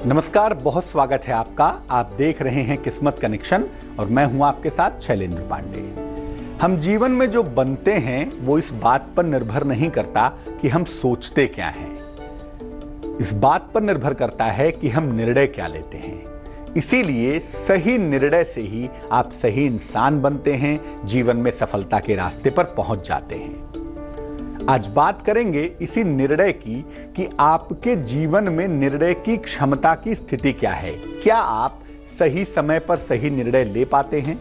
नमस्कार, बहुत स्वागत है आपका। आप देख रहे हैं किस्मत कनेक्शन और मैं हूं आपके साथ शैलेंद्र पांडे। हम जीवन में जो बनते हैं वो इस बात पर निर्भर नहीं करता कि हम सोचते क्या हैं, इस बात पर निर्भर करता है कि हम निर्णय क्या लेते हैं। इसीलिए सही निर्णय से ही आप सही इंसान बनते हैं, जीवन में सफलता के रास्ते पर पहुंच जाते हैं। आज बात करेंगे इसी निर्णय की कि आपके जीवन में निर्णय की क्षमता की स्थिति क्या है। क्या आप सही समय पर सही निर्णय ले पाते हैं?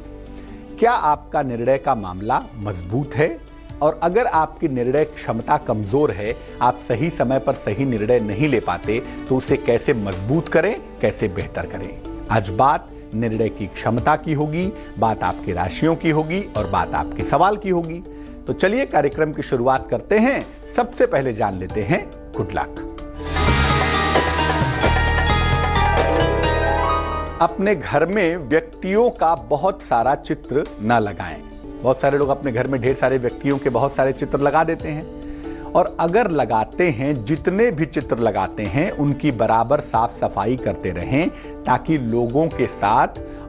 क्या आपका निर्णय का मामला मजबूत है? और अगर आपकी निर्णय क्षमता कमजोर है, आप सही समय पर सही निर्णय नहीं ले पाते, तो उसे कैसे मजबूत करें, कैसे बेहतर करें। आज बात निर्णय की क्षमता की होगी, बात आपकी राशियों की होगी और बात आपके सवाल की होगी। तो चलिए कार्यक्रम की शुरुआत करते हैं। सबसे पहले जान लेते हैं गुड लक। अपने घर में व्यक्तियों का बहुत सारा चित्र न लगाएं। बहुत सारे लोग अपने घर में ढेर सारे व्यक्तियों के बहुत सारे चित्र लगा देते हैं, और अगर लगाते हैं, जितने भी चित्र लगाते हैं उनकी बराबर साफ सफाई करते रहें, ताकि लोगों के साथ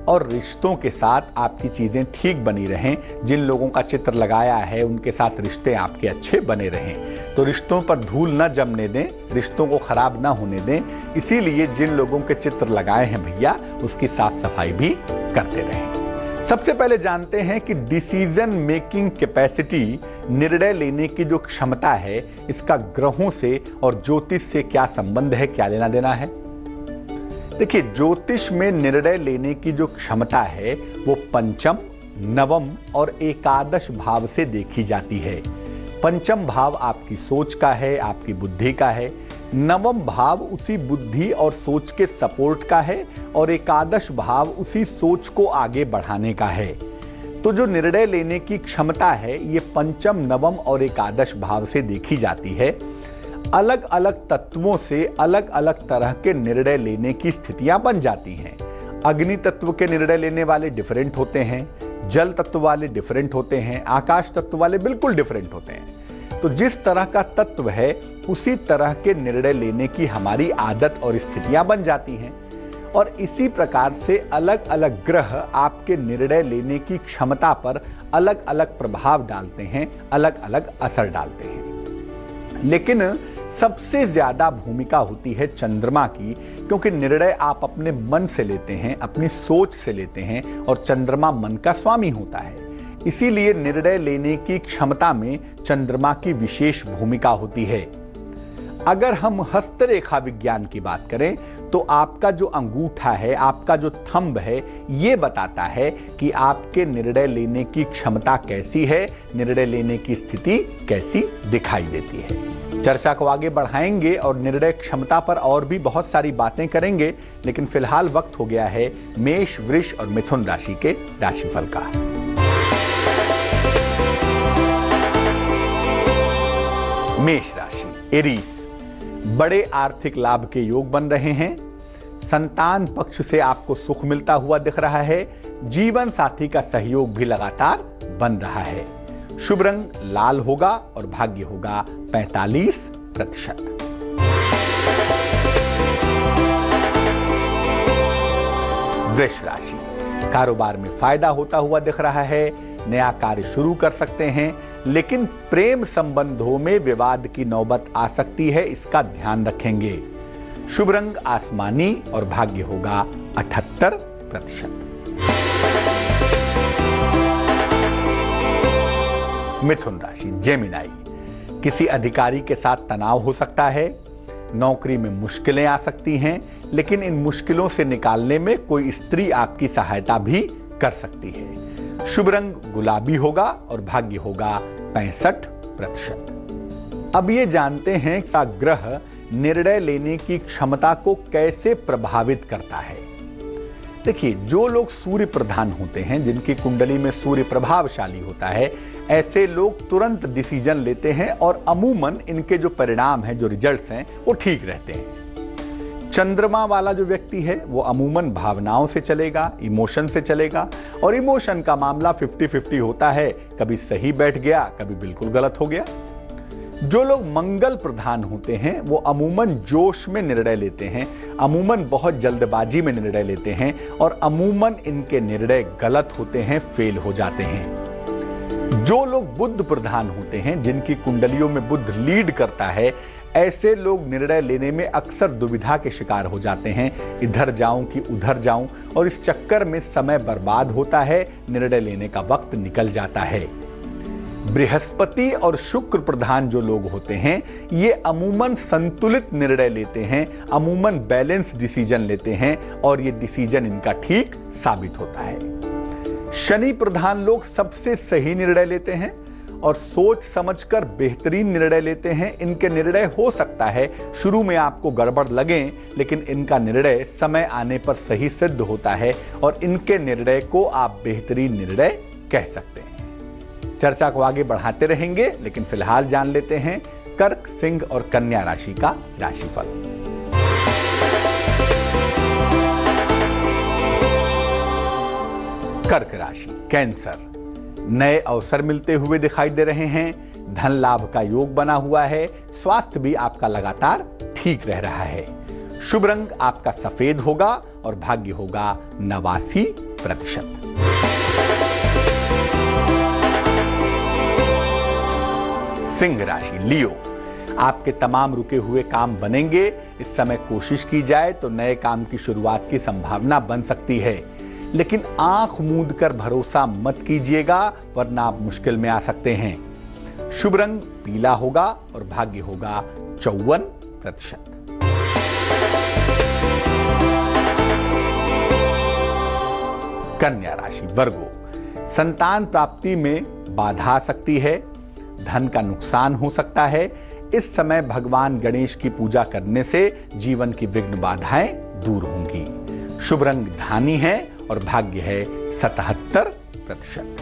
और रिश्तों के साथ आपकी चीजें ठीक बनी रहें। जिन लोगों का चित्र लगाया है उनके साथ रिश्ते आपके अच्छे बने रहें। तो रिश्तों पर धूल न जमने दें, रिश्तों को खराब न होने दें। इसीलिए जिन लोगों के चित्र लगाए हैं भैया, उसकी साफ सफाई भी करते रहें। सबसे पहले जानते हैं कि डिसीजन मेकिंग कैपेसिटी, निर्णय लेने की जो क्षमता है, इसका ग्रहों से और ज्योतिष से क्या संबंध है, क्या लेना देना है। देखिए, ज्योतिष में निर्णय लेने की जो क्षमता है वो पंचम, नवम और एकादश भाव से देखी जाती है। पंचम भाव आपकी सोच का है, आपकी बुद्धि का है। नवम भाव उसी बुद्धि और सोच के सपोर्ट का है, और एकादश भाव उसी सोच को आगे बढ़ाने का है। तो जो निर्णय लेने की क्षमता है, ये पंचम, नवम और एकादश भाव से देखी जाती है। अलग अलग तत्वों से अलग अलग तरह के निर्णय लेने की स्थितियां बन जाती हैं। अग्नि तत्व के निर्णय लेने वाले डिफरेंट होते हैं, जल तत्व वाले डिफरेंट होते हैं, आकाश तत्व वाले बिल्कुल डिफरेंट होते हैं। तो जिस तरह का तत्व है, उसी तरह के निर्णय लेने की हमारी आदत और स्थितियां बन जाती हैं। और इसी प्रकार से अलग अलग ग्रह आपके निर्णय लेने की क्षमता पर अलग अलग प्रभाव डालते हैं, अलग अलग असर डालते हैं। लेकिन सबसे ज्यादा भूमिका होती है चंद्रमा की, क्योंकि निर्णय आप अपने मन से लेते हैं, अपनी सोच से लेते हैं, और चंद्रमा मन का स्वामी होता है। इसीलिए निर्णय लेने की क्षमता में चंद्रमा की विशेष भूमिका होती है। अगर हम हस्तरेखा विज्ञान की बात करें, तो आपका जो अंगूठा है, आपका जो थंब है, ये बताता है कि आपके निर्णय लेने की क्षमता कैसी है, निर्णय लेने की स्थिति कैसी दिखाई देती है। चर्चा को आगे बढ़ाएंगे और निर्णय क्षमता पर और भी बहुत सारी बातें करेंगे, लेकिन फिलहाल वक्त हो गया है मेष, वृष और मिथुन राशि के राशिफल का। मेष राशि, एरीज, बड़े आर्थिक लाभ के योग बन रहे हैं। संतान पक्ष से आपको सुख मिलता हुआ दिख रहा है। जीवन साथी का सहयोग भी लगातार बन रहा है। शुभ रंग लाल होगा और भाग्य होगा 45%। वृष राशि, कारोबार में फायदा होता हुआ दिख रहा है। नया कार्य शुरू कर सकते हैं, लेकिन प्रेम संबंधों में विवाद की नौबत आ सकती है, इसका ध्यान रखेंगे। शुभ रंग आसमानी और भाग्य होगा 78%। मिथुन राशि, जेमिनाई, किसी अधिकारी के साथ तनाव हो सकता है। नौकरी में मुश्किलें आ सकती हैं, लेकिन इन मुश्किलों से निकालने में कोई स्त्री आपकी सहायता भी कर सकती है। शुभ रंग गुलाबी होगा और भाग्य होगा 65%। अब ये जानते हैं कि ग्रह निर्णय लेने की क्षमता को कैसे प्रभावित करता है। देखिए, जो लोग सूर्य प्रधान होते हैं, जिनकी कुंडली में सूर्य प्रभावशाली होता है, ऐसे लोग तुरंत डिसीजन लेते हैं और अमूमन इनके जो परिणाम हैं, जो रिजल्ट्स हैं, वो ठीक रहते हैं। चंद्रमा वाला जो व्यक्ति है वो अमूमन भावनाओं से चलेगा, इमोशन से चलेगा, और इमोशन का मामला 50-50 होता है। कभी सही बैठ गया, कभी बिल्कुल गलत हो गया। जो लोग मंगल प्रधान होते हैं वो अमूमन जोश में निर्णय लेते हैं, अमूमन बहुत जल्दबाजी में निर्णय लेते हैं और अमूमन इनके निर्णय गलत होते हैं, फेल हो जाते हैं। जो लोग बुध प्रधान होते हैं, जिनकी कुंडलियों में बुध लीड करता है, ऐसे लोग निर्णय लेने में अक्सर दुविधा के शिकार हो जाते हैं, इधर जाऊं कि उधर जाऊं, और इस चक्कर में समय बर्बाद होता है, निर्णय लेने का वक्त निकल जाता है। बृहस्पति और शुक्र प्रधान जो लोग होते हैं, ये अमूमन संतुलित निर्णय लेते हैं, अमूमन बैलेंस डिसीजन लेते हैं और ये डिसीजन इनका ठीक साबित होता है। शनि प्रधान लोग सबसे सही निर्णय लेते हैं और सोच समझकर बेहतरीन निर्णय लेते हैं। इनके निर्णय हो सकता है शुरू में आपको गड़बड़ लगें, लेकिन इनका निर्णय समय आने पर सही सिद्ध होता है और इनके निर्णय को आप बेहतरीन निर्णय कह सकते हैं। चर्चा को आगे बढ़ाते रहेंगे, लेकिन फिलहाल जान लेते हैं कर्क, सिंह और कन्या राशि का राशिफल। कर्क राशि, कैंसर, नए अवसर मिलते हुए दिखाई दे रहे हैं, धन लाभ का योग बना हुआ है, स्वास्थ्य भी आपका लगातार ठीक रह रहा है। शुभ रंग आपका सफेद होगा और भाग्य होगा 89%। सिंह राशि, लियो, आपके तमाम रुके हुए काम बनेंगे। इस समय कोशिश की जाए तो नए काम की शुरुआत की संभावना बन सकती है, लेकिन आंख मूंद कर भरोसा मत कीजिएगा, वरना आप मुश्किल में आ सकते हैं। शुभ रंग पीला होगा और भाग्य होगा 54%। कन्या राशि, वर्गो, संतान प्राप्ति में बाधा आ सकती है, धन का नुकसान हो सकता है। इस समय भगवान गणेश की पूजा करने से जीवन की विघ्न बाधाएं दूर होंगी। शुभ रंग धानी है और भाग्य है 77%।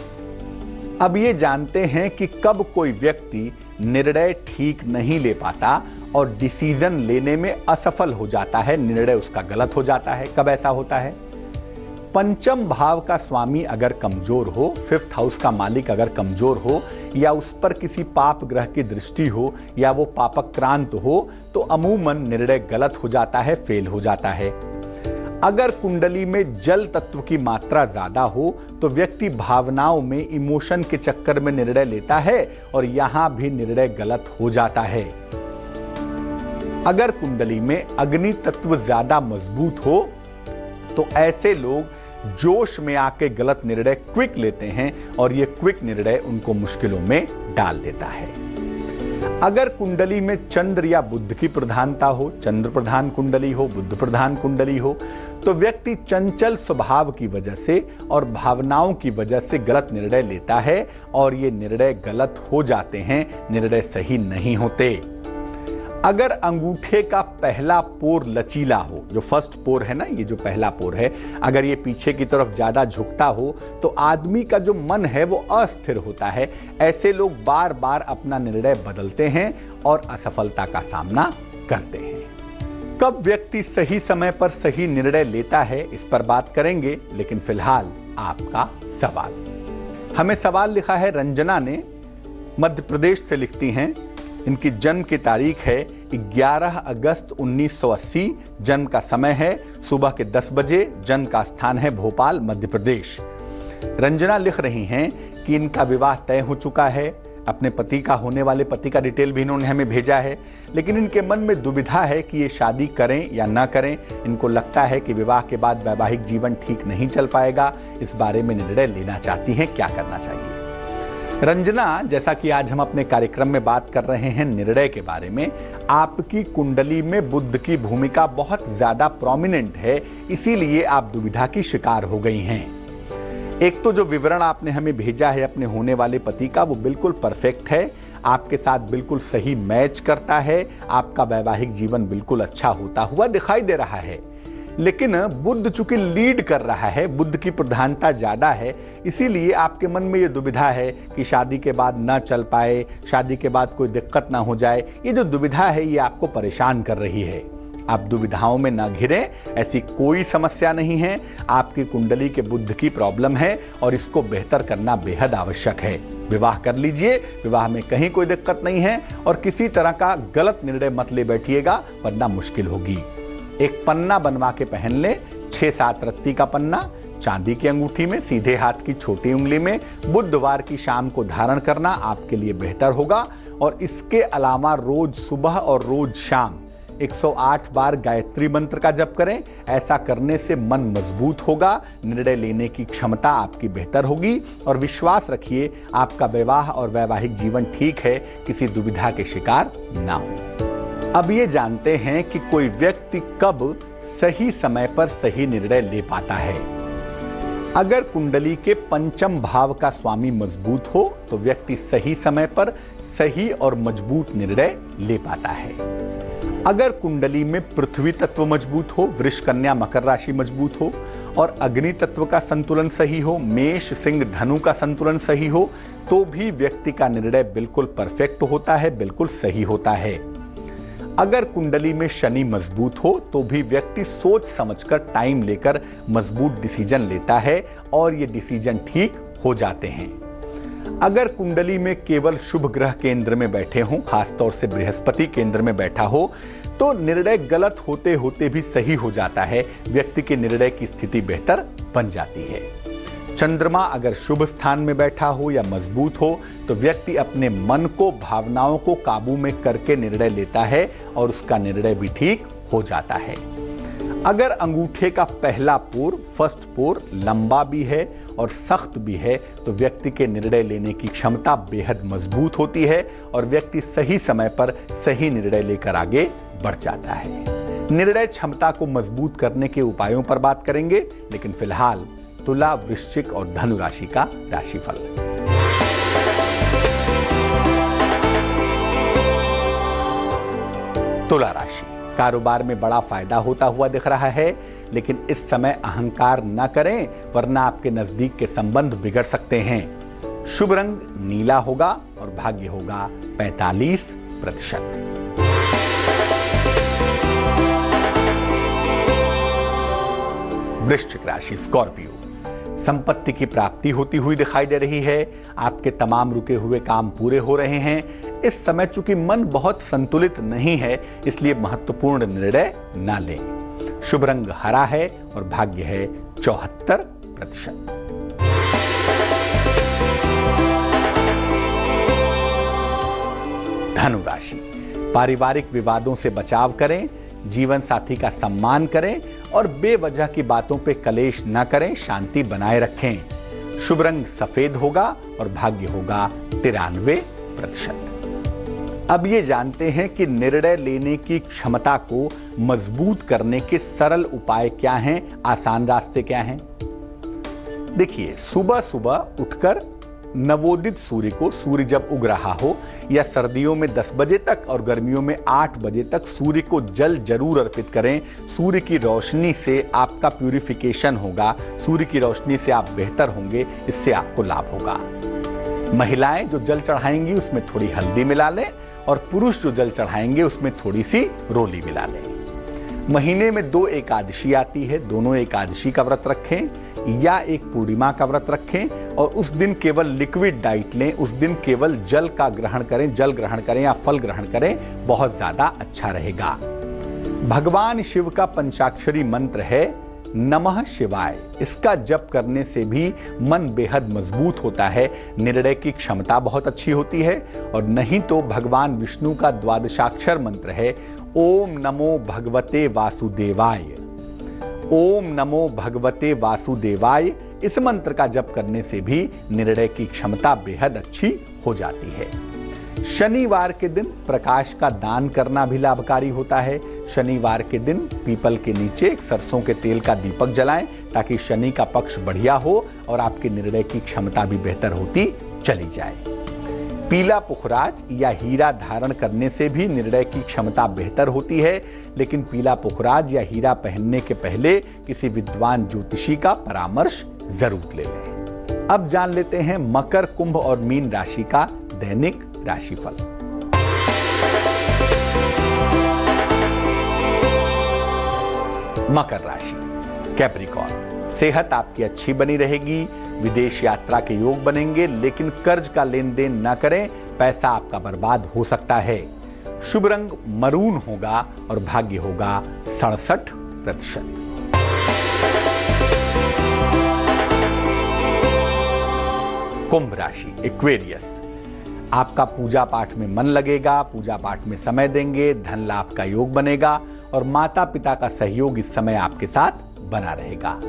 अब ये जानते हैं कि कब कोई व्यक्ति निर्णय ठीक नहीं ले पाता और डिसीजन लेने में असफल हो जाता है, निर्णय उसका गलत हो जाता है। कब ऐसा होता है? पंचम भाव का स्वामी अगर कमजोर हो, 5th हाउस का मालिक अगर कमजोर हो, या उस पर किसी पाप ग्रह की दृष्टि हो, या वो पापक्रांत हो, तो अमूमन निर्णय गलत हो जाता है, फेल हो जाता है। अगर कुंडली में जल तत्व की मात्रा ज्यादा हो तो व्यक्ति भावनाओं में, इमोशन के चक्कर में निर्णय लेता है और यहां भी निर्णय गलत हो जाता है। अगर कुंडली में अग्नि तत्व ज्यादा मजबूत हो तो ऐसे लोग जोश में आके गलत निर्णय क्विक लेते हैं और ये क्विक निर्णय उनको मुश्किलों में डाल देता है। अगर कुंडली में चंद्र या बुध की प्रधानता हो, चंद्र प्रधान कुंडली हो, बुध प्रधान कुंडली हो, तो व्यक्ति चंचल स्वभाव की वजह से और भावनाओं की वजह से गलत निर्णय लेता है और ये निर्णय गलत हो जाते हैं, निर्णय सही नहीं होते। अगर अंगूठे का पहला पोर लचीला हो, जो फर्स्ट पोर है ना, ये जो पहला पोर है, अगर ये पीछे की तरफ ज्यादा झुकता हो तो आदमी का जो मन है वो अस्थिर होता है। ऐसे लोग बार बार अपना निर्णय बदलते हैं और असफलता का सामना करते हैं। कब व्यक्ति सही समय पर सही निर्णय लेता है, इस पर बात करेंगे, लेकिन फिलहाल आपका सवाल। हमें सवाल लिखा है रंजना ने, मध्य प्रदेश से लिखती हैं। इनकी जन्म की तारीख है 11 अगस्त 1980, जन्म का समय है सुबह के 10 बजे, जन्म का स्थान है भोपाल, मध्य प्रदेश। रंजना लिख रही हैं कि इनका विवाह तय हो चुका है, अपने पति का, होने वाले पति का डिटेल भी इन्होंने हमें भेजा है, लेकिन इनके मन में दुविधा है कि ये शादी करें या ना करें। इनको लगता है कि विवाह के बाद वैवाहिक जीवन ठीक नहीं चल पाएगा। इस बारे में निर्णय लेना चाहती हैं, क्या करना चाहिए? रंजना, जैसा कि आज हम अपने कार्यक्रम में बात कर रहे हैं निर्णय के बारे में, आपकी कुंडली में बुध की भूमिका बहुत ज्यादा प्रोमिनेंट है, इसीलिए आप दुविधा की शिकार हो गई हैं। एक तो जो विवरण आपने हमें भेजा है अपने होने वाले पति का, वो बिल्कुल परफेक्ट है, आपके साथ बिल्कुल सही मैच करता है, आपका वैवाहिक जीवन बिल्कुल अच्छा होता हुआ दिखाई दे रहा है। लेकिन बुध चूंकि लीड कर रहा है, बुध की प्रधानता ज्यादा है, इसीलिए आपके मन में ये दुविधा है कि शादी के बाद ना चल पाए, शादी के बाद कोई दिक्कत ना हो जाए। ये जो दुविधा है ये आपको परेशान कर रही है। आप दुविधाओं में न घिरें, ऐसी कोई समस्या नहीं है। आपकी कुंडली के बुध की प्रॉब्लम है और इसको बेहतर करना बेहद आवश्यक है। विवाह कर लीजिए, विवाह में कहीं कोई दिक्कत नहीं है और किसी तरह का गलत निर्णय मत ले बैठिएगा वरना मुश्किल होगी। एक पन्ना बनवा के पहन ले, 6-7 रत्ती का पन्ना, चांदी की अंगूठी में, सीधे हाथ की छोटी उंगली में, बुधवार की शाम को धारण करना आपके लिए बेहतर होगा। और इसके अलावा रोज सुबह और रोज शाम 108 बार गायत्री मंत्र का जप करें। ऐसा करने से मन मजबूत होगा, निर्णय लेने की क्षमता आपकी बेहतर होगी और विश्वास रखिए आपका विवाह और वैवाहिक जीवन ठीक है, किसी दुविधा के शिकार ना हो। अब ये जानते हैं कि कोई व्यक्ति कब सही समय पर सही निर्णय ले पाता है। अगर कुंडली के पंचम भाव का स्वामी मजबूत हो तो व्यक्ति सही समय पर सही और मजबूत निर्णय ले पाता है। अगर कुंडली में पृथ्वी तत्व मजबूत हो, वृष कन्या मकर राशि मजबूत हो और अग्नि तत्व का संतुलन सही हो, मेष सिंह धनु का संतुलन सही हो, तो भी व्यक्ति का निर्णय बिल्कुल परफेक्ट होता है, बिल्कुल सही होता है। अगर कुंडली में शनि मजबूत हो तो भी व्यक्ति सोच समझकर टाइम लेकर मजबूत डिसीजन लेता है और ये डिसीजन ठीक हो जाते हैं। अगर कुंडली में केवल शुभ ग्रह केंद्र में बैठे हों, खासतौर से बृहस्पति केंद्र में बैठा हो, तो निर्णय गलत होते होते भी सही हो जाता है, व्यक्ति के निर्णय की स्थिति बेहतर बन जाती है। चंद्रमा अगर शुभ स्थान में बैठा हो या मजबूत हो तो व्यक्ति अपने मन को, भावनाओं को काबू में करके निर्णय लेता है और उसका निर्णय भी ठीक हो जाता है। अगर अंगूठे का पहला पोर, फर्स्ट पोर लंबा भी है और सख्त भी है तो व्यक्ति के निर्णय लेने की क्षमता बेहद मजबूत होती है और व्यक्ति सही समय पर सही निर्णय लेकर आगे बढ़ जाता है। निर्णय क्षमता को मजबूत करने के उपायों पर बात करेंगे, लेकिन फिलहाल तुला, वृश्चिक और धनु राशि का राशिफल। तुला राशि, कारोबार में बड़ा फायदा होता हुआ दिख रहा है, लेकिन इस समय अहंकार न करें वरना आपके नजदीक के संबंध बिगड़ सकते हैं। शुभ रंग नीला होगा और भाग्य होगा 45%। वृश्चिक राशि, स्कॉर्पियो, संपत्ति की प्राप्ति होती हुई दिखाई दे रही है। आपके तमाम रुके हुए काम पूरे हो रहे हैं। इस समय चूंकि मन बहुत संतुलित नहीं है, इसलिए महत्वपूर्ण निर्णय ना लें। शुभ रंग हरा है और भाग्य है 74%। धनु राशि, पारिवारिक विवादों से बचाव करें, जीवन साथी का सम्मान करें और बेवजह की बातों पे कलेश न करें, शांति बनाए रखें। शुभ रंग सफेद होगा और भाग्य होगा 93%। अब ये जानते हैं कि निर्णय लेने की क्षमता को मजबूत करने के सरल उपाय क्या हैं, आसान रास्ते क्या हैं। देखिए, सुबह सुबह उठकर नवोदित सूर्य को, सूर्य जब उग रहा हो या सर्दियों में 10 बजे तक और गर्मियों में 8 बजे तक सूर्य को जल जरूर अर्पित करें। सूर्य की रोशनी से आपका प्यूरिफिकेशन होगा, सूर्य की रोशनी से आप बेहतर होंगे, इससे आपको लाभ होगा। महिलाएं जो जल चढ़ाएंगी उसमें थोड़ी हल्दी मिला लें और पुरुष जो जल चढ़ाएंगे उसमें थोड़ी सी रोली मिला लें। महीने में 2 एकादशी आती है, दोनों एकादशी का व्रत रखें या एक पूर्णिमा का व्रत रखें और उस दिन केवल लिक्विड डाइट लें, उस दिन केवल जल का ग्रहण करें, जल ग्रहण करें या फल ग्रहण करें, बहुत ज्यादा अच्छा रहेगा। भगवान शिव का पंचाक्षरी मंत्र है नमः शिवाय। इसका जप करने से भी मन बेहद मजबूत होता है, निर्णय की क्षमता बहुत अच्छी होती है। और नहीं तो भगवान विष्णु का द्वादशाक्षर मंत्र है ओम नमो भगवते वासुदेवाय। ओम नमो भगवते वासुदेवाय, इस मंत्र का जप करने से भी निर्णय की क्षमता बेहद अच्छी हो जाती है। शनिवार के दिन प्रकाश का दान करना भी लाभकारी होता है। शनिवार के दिन पीपल के नीचे एक सरसों के तेल का दीपक जलाएं ताकि शनि का पक्ष बढ़िया हो और आपके निर्णय की क्षमता भी बेहतर होती चली जाए। पीला पुखराज या हीरा धारण करने से भी निर्णय की क्षमता बेहतर होती है, लेकिन पीला पुखराज या हीरा पहनने के पहले किसी विद्वान ज्योतिषी का परामर्श जरूर ले लें। अब जान लेते हैं मकर, कुंभ और मीन राशि का दैनिक राशिफल। मकर राशि, कैप्रिकॉर्न, सेहत आपकी अच्छी बनी रहेगी, विदेश यात्रा के योग बनेंगे, लेकिन कर्ज का लेन देन न करें, पैसा आपका बर्बाद हो सकता है। शुभ रंग मरून होगा और भाग्य होगा 67%। कुंभ राशि, एक्वेरियस, आपका पूजा पाठ में मन लगेगा, पूजा पाठ में समय देंगे, धन लाभ का योग बनेगा और माता पिता का सहयोग इस समय आपके साथ बना रहेगा।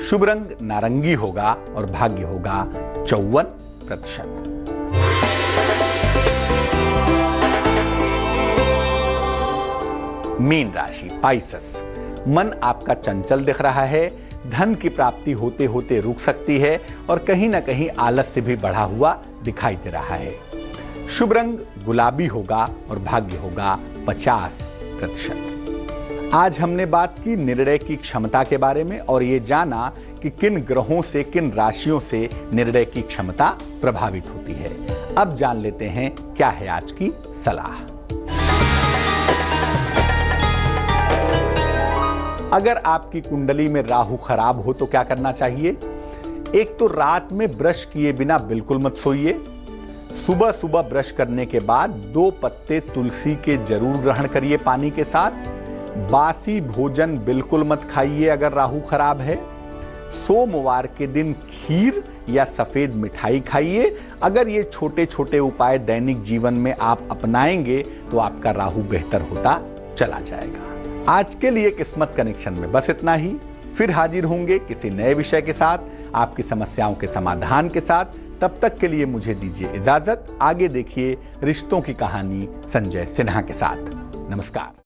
शुभ रंग नारंगी होगा और भाग्य होगा 54%। मीन राशि, पाइसेस, मन आपका चंचल दिख रहा है, धन की प्राप्ति होते होते रुक सकती है और कहीं ना कहीं आलस्य भी बढ़ा हुआ दिखाई दे रहा है। शुभ रंग गुलाबी होगा और भाग्य होगा 50%। आज हमने बात की निर्णय की क्षमता के बारे में और ये जाना कि किन ग्रहों से, किन राशियों से निर्णय की क्षमता प्रभावित होती है। अब जान लेते हैं क्या है आज की सलाह। अगर आपकी कुंडली में राहु खराब हो तो क्या करना चाहिए? एक तो रात में ब्रश किए बिना बिल्कुल मत सोइए। सुबह सुबह ब्रश करने के बाद 2 पत्ते तुलसी के जरूर ग्रहण करिए पानी के साथ। बासी भोजन बिल्कुल मत खाइए अगर राहु खराब है। सोमवार के दिन खीर या सफेद मिठाई खाइए। अगर ये छोटे छोटे उपाय दैनिक जीवन में आप अपनाएंगे तो आपका राहु बेहतर होता चला जाएगा। आज के लिए किस्मत कनेक्शन में बस इतना ही। फिर हाजिर होंगे किसी नए विषय के साथ, आपकी समस्याओं के समाधान के साथ। तब तक के लिए मुझे दीजिए इजाजत। आगे देखिए रिश्तों की कहानी संजय सिन्हा के साथ। नमस्कार।